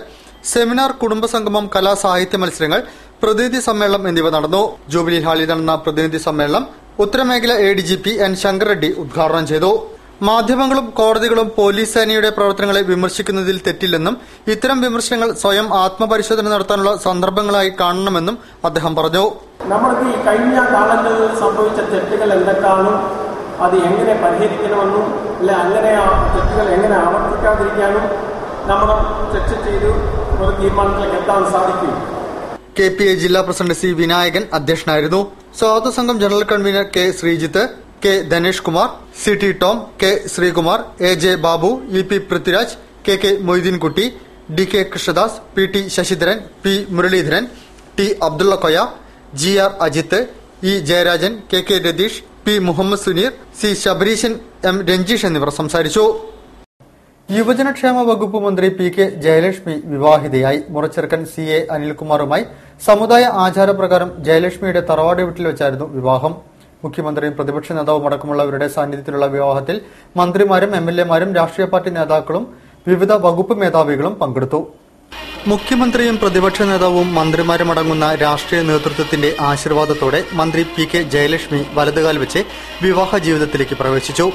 സെമിനാർ, കുടുംബസംഗമം, കലാസാഹിത്യ മത്സരങ്ങൾ, പ്രതിനിധി സമ്മേളനം എന്നിവ നടന്നു. ജൂബിലി ഹാളിൽ നടന്ന പ്രതിനിധി സമ്മേളനം ഉത്തരമേഖല ADGP N. ശങ്കർ റെഡ്ഡി ഉദ്ഘാടനം ചെയ്തു. മാധ്യമങ്ങളും കോടതികളും പോലീസ് സേനയുടെ പ്രവർത്തനങ്ങളെ വിമർശിക്കുന്നതിൽ തെറ്റില്ലെന്നും ഇത്തരം വിമർശനങ്ങൾ സ്വയം ആത്മപരിശോധന നടത്താനുള്ള സന്ദർഭങ്ങളായി കാണണമെന്നും അദ്ദേഹം പറഞ്ഞു. നമ്മൾക്ക് ഈ കഴിഞ്ഞ കാലങ്ങളിൽ സംഭവിച്ച തെറ്റുകൾ എന്തൊക്കെയാണും അത് എങ്ങനെ പരിഹരിക്കണമെന്നും അല്ലെ അങ്ങനെ ആ തെറ്റുകൾ എങ്ങനെ ആവർത്തിക്കാതിരിക്കാനും നമ്മൾ ചർച്ച ചെയ്ത് ഒരു തീരുമാനത്തിലേക്ക് എത്താൻ സാധിക്കും. KPA ജില്ലാ പ്രസിഡന്റ് C. വിനായകൻ അധ്യക്ഷനായിരുന്നു. സ്വാഗത സംഘം general convener K. Sreejith, K. Dhanesh Kumar, CT Tom, K. Sreekumar, AJ Babu, EP Prithviraj, KK Moideenkutty, DK Krishnadas, PT Sasidharan, P. Muraleedharan, T. Abdulla Koya, GR Ajith, E. Jayarajan, KK Ratheesh, P. Muhammad Suneer, C. Sabareesan, M. Ranjeesh എന്നിവർ സംസാരിച്ചു. യുവജനക്ഷേമ വകുപ്പ് മന്ത്രി PK ജയലക്ഷ്മി വിവാഹിതയായി. മുറച്ചെറുക്കൻ CA അനിൽകുമാറുമായി സമുദായ ആചാരപ്രകാരം ജയലക്ഷ്മിയുടെ തറവാട് വീട്ടിൽ വെച്ചായിരുന്നു വിവാഹം. മുഖ്യമന്ത്രിയും പ്രതിപക്ഷ നേതാവും അടക്കമുള്ളവരുടെ സാന്നിധ്യത്തിലുള്ള വിവാഹത്തിൽ മന്ത്രിമാരും MLA-മാരും രാഷ്ട്രീയ പാർട്ടി നേതാക്കളും വിവിധ വകുപ്പ് മേധാവികളും പങ്കെടുത്തു. മുഖ്യമന്ത്രിയും പ്രതിപക്ഷ നേതാവും മന്ത്രിമാരും അടങ്ങുന്ന രാഷ്ട്രീയ നേതൃത്വത്തിന്റെ ആശീർവാദത്തോടെ മന്ത്രി PK ജയലക്ഷ്മി വലതുകാൽ വെച്ച് വിവാഹ ജീവിതത്തിലേക്ക് പ്രവേശിച്ചു.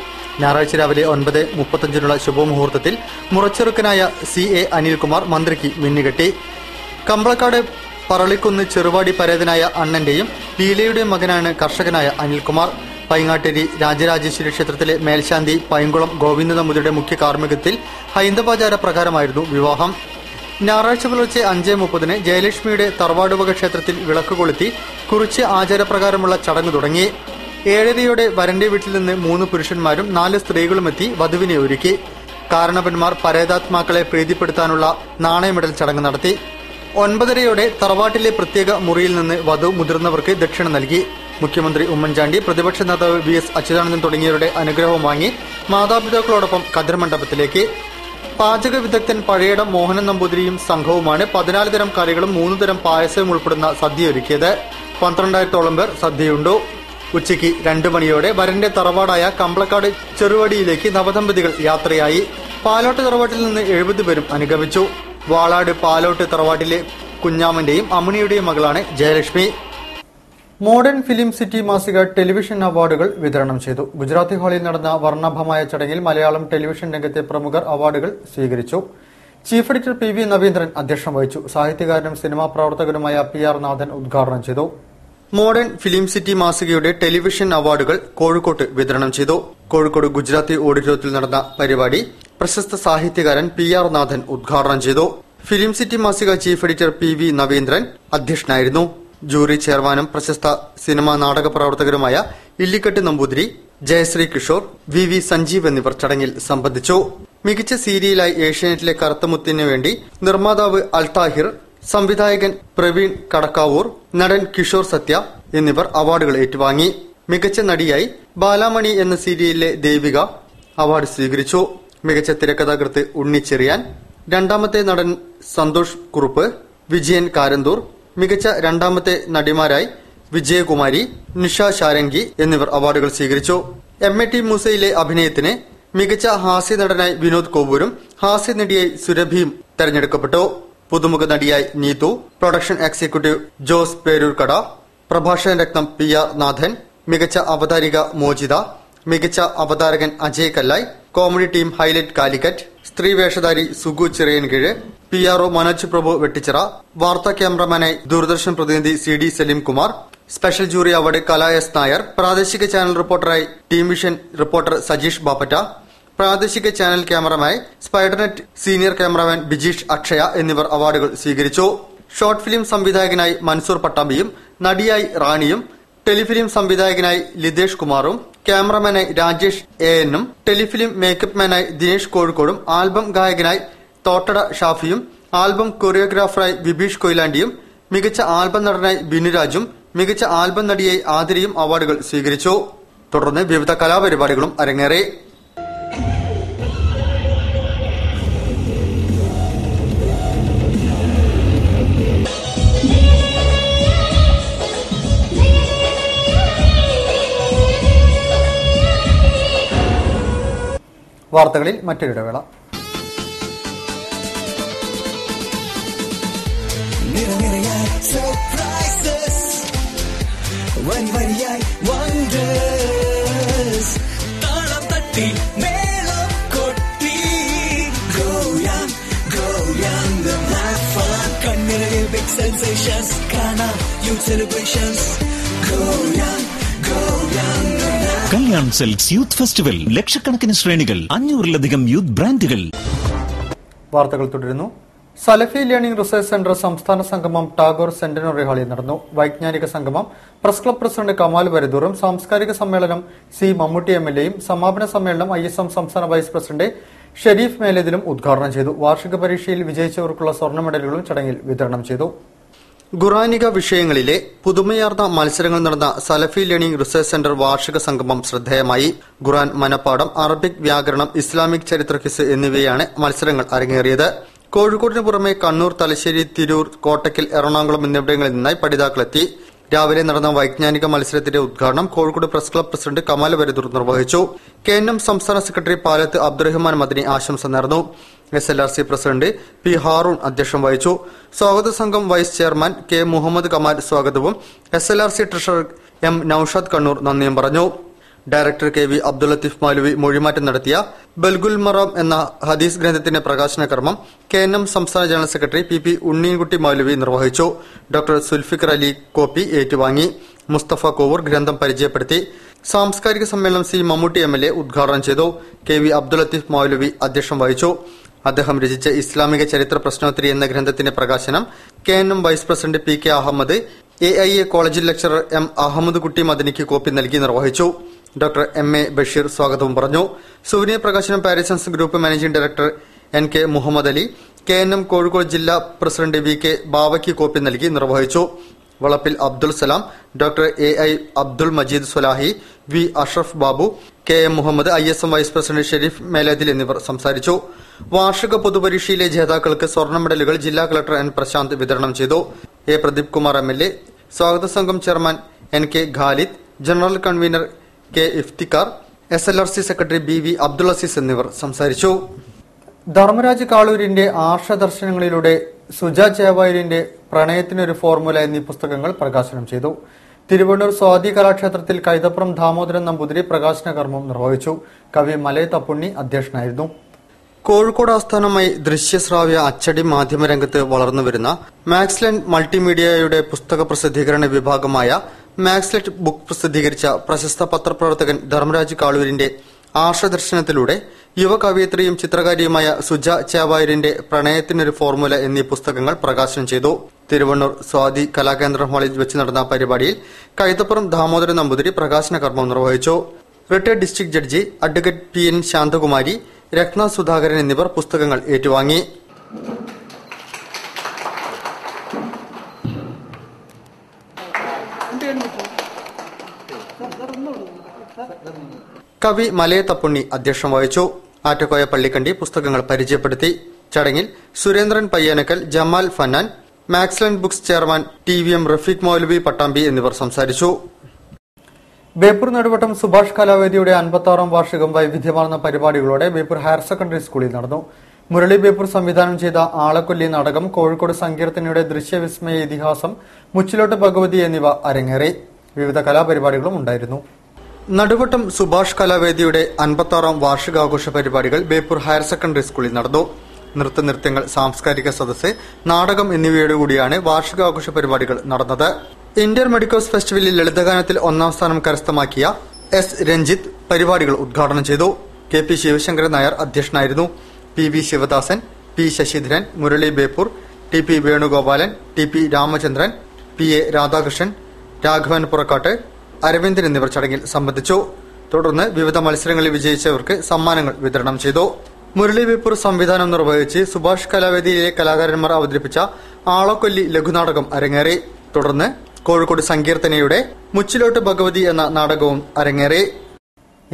ഞായറാഴ്ച രാവിലെ 9:35 ശുഭമുഹൂർത്തത്തിൽ മുറച്ചെറുക്കനായ CA അനിൽകുമാർ മന്ത്രിക്ക് മിന്നുകെട്ടി. കമ്പളക്കാട് പറളിക്കുന്ന് ചെറുവാടി പരേതനായ അണ്ണന്റെയും ലീലയുടെയും മകനാണ് കർഷകനായ അനിൽകുമാർ. പൈങ്ങാട്ടേരി രാജരാജേശ്വരി ക്ഷേത്രത്തിലെ മേൽശാന്തി പൈങ്കുളം ഗോവിന്ദ നമ്പൂതിരിയുടെ മുഖ്യ കാർമ്മികത്തിൽ ഹൈന്ദവാചാര പ്രകാരമായിരുന്നു വിവാഹം. ഞായറാഴ്ച പുലർച്ചെ 5:30 ജയലക്ഷ്മിയുടെ തറവാടുവക ക്ഷേത്രത്തിൽ വിളക്ക് കൊളുത്തി കുറിച്ച് ആചാരപ്രകാരമുള്ള ചടങ്ങ് തുടങ്ങി. 7:30 വരന്റെ വീട്ടിൽ നിന്ന് 3 പുരുഷന്മാരും 4 സ്ത്രീകളുമെത്തി വധുവിനെ ഒരുക്കി. കാരണവന്മാർ പരേതാത്മാക്കളെ പ്രീതിപ്പെടുത്താനുള്ള നാണയമിടൽ ചടങ്ങ് നടത്തി. 9:30 തറവാട്ടിലെ പ്രത്യേക മുറിയിൽ നിന്ന് വധു മുതിർന്നവർക്ക് ദക്ഷിണ നൽകി. മുഖ്യമന്ത്രി ഉമ്മൻചാണ്ടി, പ്രതിപക്ഷ നേതാവ് VS അച്യുതാനന്ദൻ തുടങ്ങിയവരുടെ അനുഗ്രഹവും വാങ്ങി മാതാപിതാക്കളോടൊപ്പം കതിർമണ്ഡപത്തിലേക്ക്. പാചക വിദഗ്ധൻ പഴയടം മോഹനൻ നമ്പൂതിരിയും സംഘവുമാണ് 14 തരം കറികളും 3 തരം പായസവും ഉൾപ്പെടുന്ന സദ്യ ഒരുക്കിയത്. 12,000-ഓളം പേർ സദ്യയുണ്ടു. ഉച്ചയ്ക്ക് 2 മണിയോടെ വരന്റെ തറവാടായ കമ്പളക്കാട് ചെറുവടിയിലേക്ക് നവദമ്പതികൾ യാത്രയായി. പാലോട്ട് തറവാട്ടിൽ നിന്ന് 70 പേരും അനുഗമിച്ചു. വാളാട് പാലോട്ട് തറവാട്ടിലെ കുഞ്ഞാമന്റെയും അമ്മിണിയുടെയും മകളാണ് ജയലക്ഷ്മി. മോഡേൺ ഫിലിം സിറ്റി മാസിക ടെലിവിഷൻ അവാർഡുകൾ വിതരണം ചെയ്തു. ഗുജറാത്തി ഹാളിൽ നടന്ന വർണ്ണാഭമായ ചടങ്ങിൽ മലയാളം ടെലിവിഷൻ രംഗത്തെ പ്രമുഖർ അവാർഡുകൾ സ്വീകരിച്ചു. ചീഫ് എഡിറ്റർ PV നവീന്ദ്രൻ അധ്യക്ഷം വഹിച്ചു. സാഹിത്യകാരനും സിനിമാ പ്രവർത്തകനുമായ PR നാഥൻ ഉദ്ഘാടനം ചെയ്തു. മോഡേൺ ഫിലിം സിറ്റി മാസികയുടെ ടെലിവിഷൻ അവാർഡുകൾ കോഴിക്കോട്ട് വിതരണം ചെയ്തു. കോഴിക്കോട് ഗുജറാത്തി ഓഡിറ്റോറിയത്തിൽ നടന്ന പരിപാടി പ്രശസ്ത സാഹിത്യകാരൻ PR നാഥൻ ഉദ്ഘാടനം ചെയ്തു. ഫിലിം സിറ്റി മാസിക ചീഫ് എഡിറ്റർ PV നവീന്ദ്രൻ അധ്യക്ഷനായിരുന്നു. ജൂറി ചെയർമാനും പ്രശസ്ത സിനിമാ നാടക പ്രവർത്തകരുമായ ഇല്ലിക്കട്ട് നമ്പൂതിരി, ജയശ്രീ കിഷോർ, VV സഞ്ജീവ് എന്നിവർ ചടങ്ങിൽ സംബന്ധിച്ചു. മികച്ച സീരിയലായി ഏഷ്യാനെറ്റിലെ കറുത്തമുത്തിന് വേണ്ടി നിർമ്മാതാവ് അൽതാഹിർ, സംവിധായകൻ പ്രവീൺ കടക്കാവൂർ, നടൻ കിഷോർ സത്യ എന്നിവർ അവാർഡുകൾ ഏറ്റുവാങ്ങി. മികച്ച നടിയായി ബാലാമണി എന്ന സീരിയലിലെ ദേവിക അവാർഡ് സ്വീകരിച്ചു. മികച്ച തിരക്കഥാകൃത്ത് ഉണ്ണിച്ചെറിയാൻ, രണ്ടാമത്തെ നടൻ സന്തോഷ് കുറുപ്പ്, വിജയൻ കാരന്തൂർ, മികച്ച രണ്ടാമത്തെ നടിമാരായി വിജയകുമാരി, നിഷ ശാരംഗി എന്നിവർ അവാർഡുകൾ സ്വീകരിച്ചു. MAT മൂസയിലെ അഭിനയത്തിന് മികച്ച ഹാസ്യ നടനായി വിനോദ് കോവൂരും ഹാസ്യനടിയായി സുരഭിയും തെരഞ്ഞെടുക്കപ്പെട്ടു. പുതുമുഖ നടിയായി Neethu, production executive Jose Peroorkada, പ്രഭാഷണ രത്നം PR നാഥൻ, മികച്ച അവതാരിക മോചിത, മികച്ച അവതാരകൻ Ajay Kallai, comedy team highlight Calicut, സ്ത്രീ വേഷധാരി സുഗു ചിറയൻകീഴ്, PRO മനോജ് പ്രഭു വെട്ടിച്ചിറ, വാർത്താ ക്യാമറമാനായി ദൂരദർശൻ പ്രതിനിധി CD Salimkumar, special jury award Kala S Nair, പ്രാദേശിക ചാനൽ റിപ്പോർട്ടറായി team vision reporter Sajeesh Bappatta, പ്രാദേശിക ചാനൽ ക്യാമറമാനായി Spidernet senior cameraman Bijeesh Akshaya എന്നിവർ അവാർഡുകൾ സ്വീകരിച്ചു. ഷോർട്ട് ഫിലിം സംവിധായകനായി മൻസൂർ പട്ടാമ്പിയും നടിയായി റാണിയും, ടെലിഫിലിം സംവിധായകനായി ലിതേഷ് കുമാറും, ക്യാമറമാനായി രാജേഷ് ANഉം, ടെലിഫിലിം മേക്കപ്പ് മാനായി ദിനേഷ് കോഴിക്കോടും, ആൽബം ഗായകനായി തോട്ടട ഷാഫിയും, ആൽബം കൊറിയോഗ്രാഫറായി വിഭീഷ് കൊയിലാണ്ടിയും, മികച്ച ആൽബം നടനായി ബിനുരാജും, മികച്ച ആൽബം നടിയായി ആതിരയും അവാർഡുകൾ സ്വീകരിച്ചു. തുടർന്ന് വിവിധ കലാപരിപാടികളും അരങ്ങേറി. വാർത്തകളിൽ മറ്റൊരിടവേള. കല്യാൺ സിൽക്സ് യൂത്ത് ഫെസ്റ്റിവൽ, ലക്ഷക്കണക്കിന് ശ്രേണികൾ, 500-ലധികം യൂത്ത് ബ്രാൻഡുകൾ. വാർത്തകൾ തുടരുന്നു. സലഫി ലേണിംഗ് റിസർച്ച് സെന്റർ സംസ്ഥാന സംഗമം ടാഗോർ സെന്റിനറി ഹാളിൽ നടന്നു. വൈജ്ഞാനിക സംഗമം പ്രസ് ക്ലബ് പ്രസിഡന്റ് കമാൽ വരദൂറും, സാംസ്കാരിക സമ്മേളനം C മമ്മൂട്ടി MLAയും, സമാപന സമ്മേളനം ISM സംസ്ഥാന വൈസ് പ്രസിഡന്റ് ഷെരീഫ് മേലേതിലും ഉദ്ഘാടനം ചെയ്തു. വാർഷിക പരീക്ഷയിൽ വിജയിച്ചവർക്കുള്ള സ്വർണ്ണ മെഡലുകളും ചടങ്ങിൽ വിതരണം ചെയ്തു. ഖുറാനിക വിഷയങ്ങളിലെ പുതുമയാർന്ന മത്സരങ്ങൾ നടന്ന സലഫി ലേണിംഗ് റിസർച്ച് സെന്റർ വാർഷിക സംഗമം ശ്രദ്ധേയമായി. ഖുറാൻ മനപ്പാഠം, അറബിക് വ്യാകരണം, ഇസ്ലാമിക് ചരിത്ര ക്വിസ് എന്നിവയാണ് മത്സരങ്ങൾ അരങ്ങേറിയത്. കോഴിക്കോടിന് പുറമെ കണ്ണൂർ, തലശ്ശേരി, തിരൂർ, കോട്ടക്കൽ, എറണാകുളം എന്നിവിടങ്ങളിൽ നിന്നായി പഠിതാക്കളെത്തി. രാവിലെ നടന്ന വൈജ്ഞാനിക മത്സരത്തിന്റെ ഉദ്ഘാടനം Kozhikode press club president Kamal Varadoor നിർവഹിച്ചു. KNM സംസ്ഥാന സെക്രട്ടറി പാലത്ത് അബ്ദുറഹ്മാൻ മദനി ആശംസ നേർന്നു. SLRC പ്രസിഡന്റ് P ഹാറൂൺ അധ്യക്ഷം വഹിച്ചു. സ്വാഗത സംഘം vice chairman K Muhammad Kamal സ്വാഗതവും SLRC treasurer M Noushad Kannur നന്ദിയും പറഞ്ഞു. ഡയറക്ടർ KV അബ്ദുൽ ലത്തീഫ് മൗലവി മൊഴിമാറ്റം നടത്തിയ ബൽഗുൽ മറാം എന്ന ഹദീസ് ഗ്രന്ഥത്തിന്റെ പ്രകാശന കർമ്മം KNM സംസ്ഥാന ജനറൽ സെക്രട്ടറി PP ഉണ്ണീൻകുട്ടി മൗലവി നിർവഹിച്ചു. ഡോക്ടർ സുൽഫിക്കർ അലി കോപ്പി ഏറ്റുവാങ്ങി. മുസ്തഫ കോവൂർ ഗ്രന്ഥം പരിചയപ്പെടുത്തി. സാംസ്കാരിക സമ്മേളനം C മമ്മൂട്ടി MLA ഉദ്ഘാടനം ചെയ്തു. KV അബ്ദുൽ ലത്തീഫ് മൗലവി അധ്യക്ഷം വഹിച്ചു. അദ്ദേഹം രചിച്ച ഇസ്ലാമിക ചരിത്ര പ്രശ്നോത്തരി എന്ന ഗ്രന്ഥത്തിന്റെ പ്രകാശനം KNM vice president PK Ahmed, AIA കോളേജിൽ ലെക്ചറർ M അഹമ്മദ് കുട്ടി മദനിക്ക് കോപ്പി നൽകി നിർവഹിച്ചു. ഡോക്ടർ MA ബഷീർ സ്വാഗതവും പറഞ്ഞു. സുവനീർ പ്രകാശനം Parisons group managing director NK Muhammad Ali, KNM Kozhikode ജില്ലാ പ്രസിഡന്റ് VK ബാവയ്ക്ക് കോപ്പി നൽകി നിർവഹിച്ചു. Valappil Abdul Salam, doctor AI Abdul Majeed Swalahi, V Ashraf Babu, KM Muhammad, ISM vice president Shereef Melethil എന്നിവർ സംസാരിച്ചു. വാർഷിക പൊതുപരീക്ഷയിലെ ജേതാക്കൾക്ക് സ്വർണ്ണ മെഡലുകൾ ജില്ലാ കളക്ടർ N പ്രശാന്ത് വിതരണം ചെയ്തു. A പ്രദീപ് കുമാർ MLA, സ്വാഗത സംഘം chairman NK Khalid, general convener K Iftikhar, SLRC secretary BV Abdul Azeez എന്നിവർ സംസാരിച്ചു. ധർമ്മരാജ് കാളൂരിന്റെ ആർഷദർശനങ്ങളിലൂടെ സുജ ചേവായൂരിന്റെ പ്രണയത്തിനൊരു ഫോർമുല എന്നീ പുസ്തകങ്ങൾ പ്രകാശനം ചെയ്തു. തിരുവണ്ണൂർ സ്വാതി കലാക്ഷേത്രത്തിൽ കൈതപ്പുറം ദാമോദരൻ നമ്പൂതിരി പ്രകാശന കർമ്മം നിർവഹിച്ചു. കവി മലയ തപ്പുണ്ണി അധ്യക്ഷനായിരുന്നു. കോഴിക്കോട് ആസ്ഥാനമായി ദൃശ്യശ്രാവ്യ അച്ചടി മാധ്യമരംഗത്ത് വളർന്നുവരുന്ന മാക്സ്ലെറ്റ് മൾട്ടിമീഡിയയുടെ പുസ്തക പ്രസിദ്ധീകരണ വിഭാഗമായ മാക്സ്ലെറ്റ് ബുക്ക് പ്രസിദ്ധീകരിച്ച പ്രശസ്ത പത്രപ്രവർത്തകൻ ധർമ്മരാജ് കാളൂരിന്റെ ആർഷദർശനത്തിലൂടെ യുവകവയിത്രിയും ചിത്രകാരിയുമായ സുജ ചേവായൂരിന്റെ പ്രണയത്തിനൊരു ഫോർമുല എന്നീ പുസ്തകങ്ങൾ പ്രകാശനം ചെയ്തു. തിരുവണ്ണൂർ സ്വാതി കലാകേന്ദ്രം ഹാളിൽ വെച്ച് നടന്ന പരിപാടിയിൽ കൈതപ്പുറം ദാമോദരൻ നമ്പൂതിരി പ്രകാശന കർമ്മം നിർവഹിച്ചു. Retired district judge advocate PN Santhakumari, Ratna Sudhakaran എന്നിവർ പുസ്തകങ്ങൾ ഏറ്റുവാങ്ങി. കവി മലയ തപ്പുണ്ണി അധ്യക്ഷം വഹിച്ചു. ആറ്റക്കോയ പള്ളിക്കണ്ടി പുസ്തകങ്ങൾ പരിചയപ്പെടുത്തി. ചടങ്ങിൽ Surendran Payyanakkal, Jamal Fannan, Maxlet books chairman TVM Rafeeq Maulavi Pattambi എന്നിവർ സംസാരിച്ചു. ബേപ്പൂർ നടുവട്ടം സുഭാഷ് കലാവേദിയുടെ 56ാം വാർഷികം വൈവിധ്യമാർന്ന പരിപാടികളോടെ ബേപ്പൂർ ഹയർ സെക്കൻഡറി സ്കൂളിൽ നടന്നു. മുരളി ബേപ്പൂർ സംവിധാനം ചെയ്ത ആളക്കൊല്ലി നാടകം, കോഴിക്കോട് സങ്കീർത്തനയുടെ ദൃശ്യവിസ്മയ ഇതിഹാസം, മുച്ചിലോട്ട് ഭഗവതി എന്നിവ അരങ്ങേറി. വിവിധ കലാപരിപാടികളും ഉണ്ടായിരുന്നു. നടുവട്ടം സുഭാഷ് കലാവേദിയുടെ 56ാം വാർഷികാഘോഷ പരിപാടികൾ ബേപ്പൂർ ഹയർ സെക്കൻഡറി സ്കൂളിൽ നടന്നു. നൃത്തങ്ങൾ, സാംസ്കാരിക സദസ്സ്, നാടകം എന്നിവയോടുകൂടിയാണ് വാർഷികാഘോഷ പരിപാടികൾ നടന്നത്. ഇന്ത്യൻ മെഡിക്കോസ് ഫെസ്റ്റിവലിൽ ലളിതഗാനത്തിൽ 1ാം സ്ഥാനം കരസ്ഥമാക്കിയ S. രഞ്ജിത്ത് പരിപാടികൾ ഉദ്ഘാടനം ചെയ്തു. KP ശിവശങ്കരൻ നായർ അധ്യക്ഷനായിരുന്നു. PV Sivadasan, P. Sasidharan, Murali Beypore, TP Venugopalan, TP Ramachandran, PA Radhakrishnan, Raghavan Purakkattu, Aravindan എന്നിവർ ചടങ്ങിൽ സംബന്ധിച്ചു. തുടർന്ന് വിവിധ മത്സരങ്ങളിൽ വിജയിച്ചവർക്ക് സമ്മാനങ്ങൾ വിതരണം ചെയ്തു. മുരളി ബേപ്പൂർ സംവിധാനം നിർവഹിച്ച് സുഭാഷ് കലാവേദിയിലെ കലാകാരന്മാർ അവതരിപ്പിച്ച ആളക്കൊല്ലി ലഘുനാടകം അരങ്ങേറി. തുടർന്ന് കോഴിക്കോട് സങ്കീർത്തനയുടെ മുച്ചിലോട്ട് ഭഗവതി എന്ന നാടകവും അരങ്ങേറി.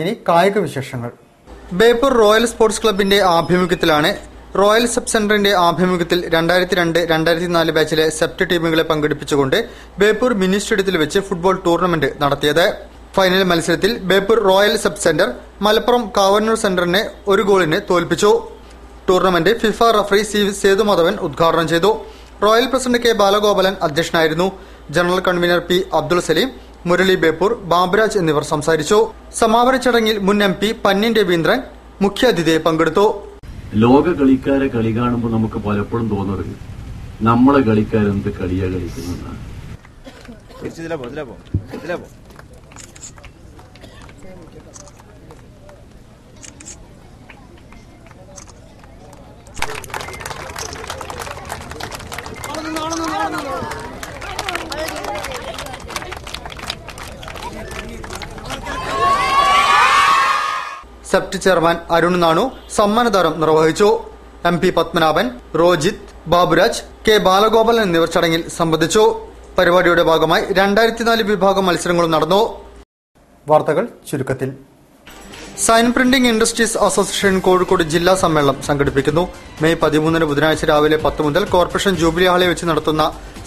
ഇനി കായിക വിശേഷങ്ങൾ. ബേപ്പൂർ റോയൽ സ്പോർട്സ് ക്ലബിന്റെ ആഭിമുഖ്യത്തിലാണ് റോയൽ സബ് സെന്ററിന്റെ ആഭിമുഖ്യത്തിൽ 2002-2004 ബാച്ചിലെ സെപ്റ്റ് ടീമുകളെ പങ്കെടുപ്പിച്ചുകൊണ്ട് ബേപ്പൂർ മിനി സ്റ്റേഡിയത്തിൽ വെച്ച് ഫുട്ബോൾ ടൂർണമെന്റ് നടത്തിയത്. ഫൈനൽ മത്സരത്തിൽ Beypore royal sub centre Malappuram Kavannur സെന്ററിനെ 1 ഗോളിന് തോൽപ്പിച്ചു. Tournament FIFA referee C. Sethumadhavan ഉദ്ഘാടനം ചെയ്തു. Royal president K. ബാലഗോപാലൻ അധ്യക്ഷനായിരുന്നു. General convener P. Abdul Salim, Murali Beypore, Baburaj എന്നിവർ സംസാരിച്ചു. സമാപന ചടങ്ങിൽ മുൻ MP പന്നിൻ രവീന്ദ്രൻ മുഖ്യാതിഥിയെ പങ്കെടുത്തു. ലോക കളിക്കാരെ കളി കാണുമ്പോൾ നമുക്ക് പലപ്പോഴും തോന്നുന്നത് നമ്മളെ കളിക്കാരെന്ത് കളിയാ കളിക്കുന്നതാണ്. സെപ്റ്റ് ചെയർമാൻ അരുൺ നാണു സമ്മാനദാനം നിർവഹിച്ചു. MP Padmanabhan, റോജിത്ത്, Baburaj, K. ബാലഗോപാലൻ എന്നിവർ ചടങ്ങിൽ സംബന്ധിച്ചു. പരിപാടിയുടെ ഭാഗമായി 2004 വിഭാഗം മത്സരങ്ങളും നടന്നു. വാർത്തകൾ ചുരുക്കത്തിൽ. Sign printing industries association Kozhikode ജില്ലാ സമ്മേളനം സംഘടിപ്പിക്കുന്നു. മെയ് 13 ബുധനാഴ്ച രാവിലെ 10 മുതൽ കോർപ്പറേഷൻ ജൂബിലി ഹാളിൽ വെച്ച് നടത്തുന്ന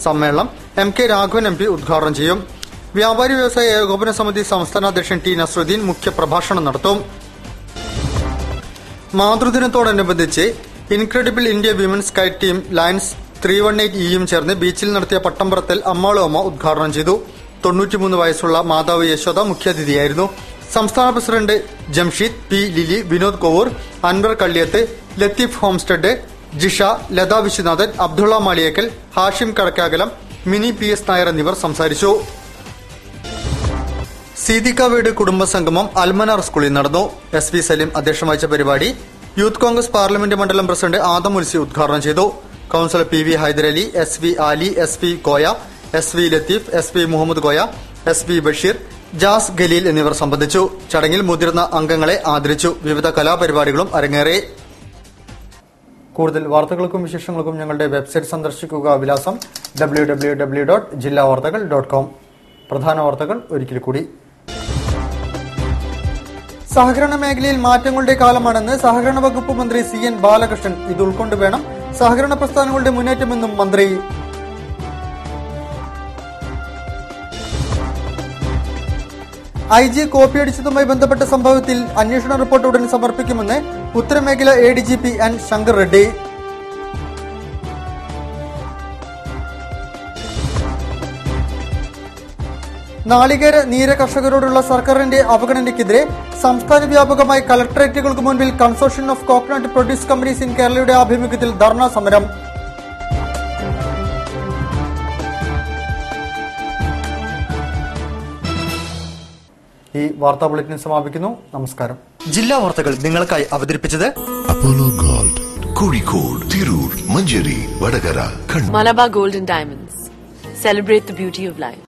സമ്മേളനം MK രാഘവൻ MP ഉദ്ഘാടനം ചെയ്യും. വ്യാപാരി വ്യവസായ ഏകോപന സമിതി സംസ്ഥാന അധ്യക്ഷൻ T. നസ്രുദ്ദീൻ മുഖ്യപ്രഭാഷണം നടത്തും. മാതൃദിനത്തോടനുബന്ധിച്ച് incredible India women's kite team lions 318 ചേർന്ന് ബീച്ചിൽ നടത്തിയ പട്ടംപറത്തൽ അമ്മാളോമ ഉദ്ഘാടനം ചെയ്തു. 93 വയസ്സുള്ള മാതാവ് യശോദ മുഖ്യാതിഥിയായിരുന്നു. സംസ്ഥാന president Jamsheed, P. Lili, Vinod Kovoor, Anwar Kalliyath, Latheef Homestead, Jisha, Latha Viswanathan, Abdulla Maliyekkal, Hashim Kadakkakalam, Mini PS Nair എന്നിവർ സംസാരിച്ചു. സീതിക്കാവേട് കുടുംബസംഗമം അൽമനാർ സ്കൂളിൽ നടന്നു. SP സലീം അധ്യക്ഷം വഹിച്ച പരിപാടി യൂത്ത് കോൺഗ്രസ് പാർലമെന്റ് മണ്ഡലം പ്രസിഡന്റ് ആദം മുൽസി ഉദ്ഘാടനം ചെയ്തു. Councillor PV Hydarali, SV Ali, SP Koya, SV Latheef, SP Muhammad Koya, SP Basheer, Jas Khaleel എന്നിവർ സംബന്ധിച്ചു. ചടങ്ങിൽ മുതിർന്ന അംഗങ്ങളെ ആദരിച്ചു. വിവിധ കലാപരിപാടികളും അരങ്ങേറി. കൂടുതൽ വാർത്തകൾക്കും വിശേഷങ്ങൾക്കും ഞങ്ങളുടെ വെബ്സൈറ്റ് സന്ദർശിക്കുക. വിലാസം www.jillavartakal.com. പ്രധാന വാർത്തകൾ ഒരിക്കൽ കൂടി. സഹകരണ മേഖലയിൽ മാറ്റങ്ങളുടെ കാലമാണെന്ന് സഹകരണ വകുപ്പ് മന്ത്രി CN ബാലകൃഷ്ണൻ. ഇത് ഉൾക്കൊണ്ട് വേണം സഹകരണ പ്രസ്ഥാനങ്ങളുടെ മുന്നേറ്റമെന്നും മന്ത്രി. IG കോപ്പിയടിച്ചതുമായി ബന്ധപ്പെട്ട സംഭവത്തിൽ അന്വേഷണ റിപ്പോർട്ട് ഉടൻ സമർപ്പിക്കുമെന്ന് ഉത്തരമേഖല ADGP N. ശങ്കർ റെഡ്ഡി. നാളികേര നീര കർഷകരോടുള്ള സർക്കാരിന്റെ അവഗണനയ്ക്കെതിരെ സംസ്ഥാന വ്യാപകമായി കളക്ടറേറ്റുകൾക്ക് മുൻപിൽ consortium of coconut produce companies in കേരളയുടെ ആഭിമുഖ്യത്തിൽ ധർണാ സമരം. ഈ വാർത്താ ബുള്ളറ്റിൻ സമാപിക്കുന്നു. നമസ്കാരം. ജില്ലാ വാർത്തകൾ നിങ്ങൾക്കായി അവതരിപ്പിച്ചത് Apollo gold, Kozhikode, Tirur, Manjeri, Vadakara, Kannur. Malabar Gold and Diamonds. Celebrate the beauty of life.